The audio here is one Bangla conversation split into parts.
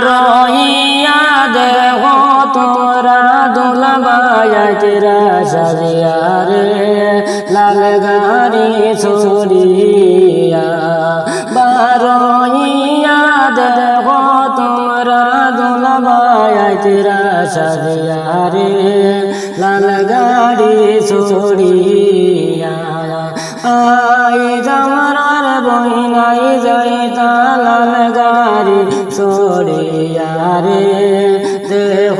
রইয়া দেহ তোরা দুলাবায়া তেরা সাজিয়া রে লাল গাড়ি ছড়িয়া বারইয়া দেহ তোরা দুলাবায়া তেরা সাজিয়া রে লাল গাড়ি ছড়িয়া আই জামরার বইনাই যাইতা লাল গাড়ি ছড়িয়া রে দেহ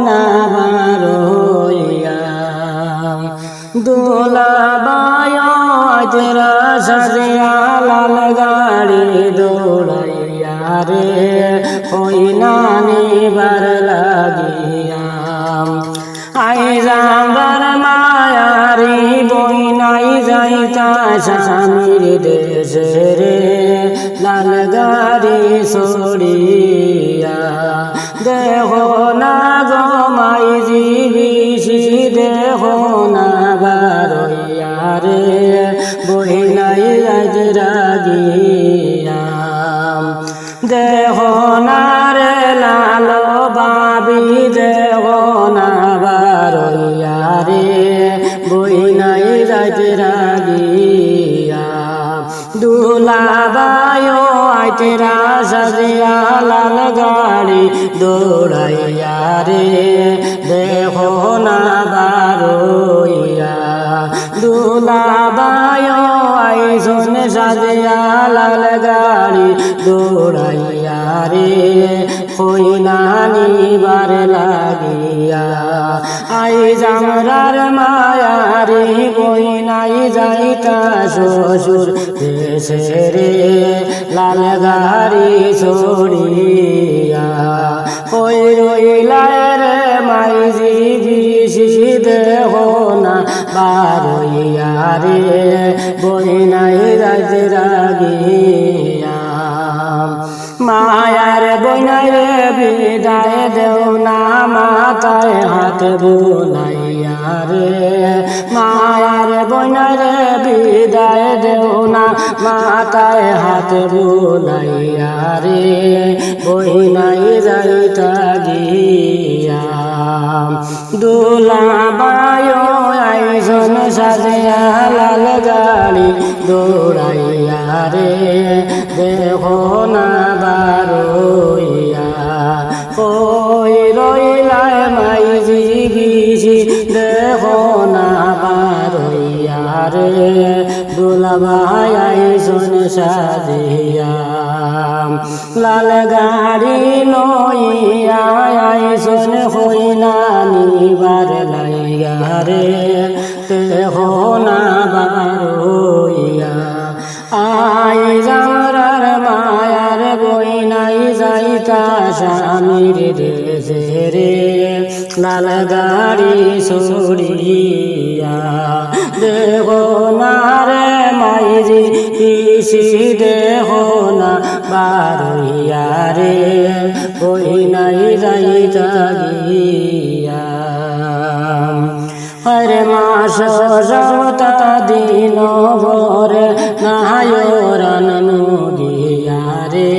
না বারইয়া দুলাবায়া তেরা সাজিয়া লাল গাড়ি দৌড়াইয়া রে হইনা নিবার লাগিয়া আই জামরার মায়ারি বইনাই যাইতা স্বামীর দেশে রে লাল গাড়ি ছড়িয়া দেহ না গমাই জীবিষি দেহ না বারইয়া রে বইনাই রাগিয়া দেহ না রে লাল বাবি দেহ না বারইয়া রে বইনাই রাগিয়া দুলাবায়ো আইতেরা সাজিয়া লাল গাড়ি দৌড়াইয়া রে দেহ না বারইয়া দুলাবায়ো আইসন সাজিয়া লাল গাড়ি দৌড়াইয়া রে হইনা নিবার লাগিয়া আই জামরার মায়ারি বইনাই যাইতা শ্বশুর দেশে রে লাল গাড়ি ছড়িয়া ওই রইলায় রে মাইজি বিশি দেহ না বারইয়া রে বইনাই যাইতে রাগিয়া মায়ার বইনাই রে বিদায় দেও না মাথায় হাত বুলাইয়া রে মায়ার বইনাই রে বিদায় দেও না মাথায় হাত বুলাইয়া রে বইনাই যাইতা গিয়া দুলাবায়ো আইসন সাজিয়া লাল গাড়ি দৌড়াইয়া রে দেহ না বারইয়া ওই রইলায় মাইজি বিশি দেহ না বারইয়া রে দুলাবাই আইসন সাজিয়া লাল গাড়ি লইয়া আইসন হইনা নিবার লাইয়া রে দেহ না বারইয়া আই জামরার মায়ার বইনাই যাইতা স্বামীর দেশে রে লাল গাড়ি ছড়িয়া দেহ না রে মাইজি পিসি দেহ না বারইয়া রে বইনাই যাইতা গিয়া হরে মাস সবতা দিন ভরে নায়রান নদিয়া রে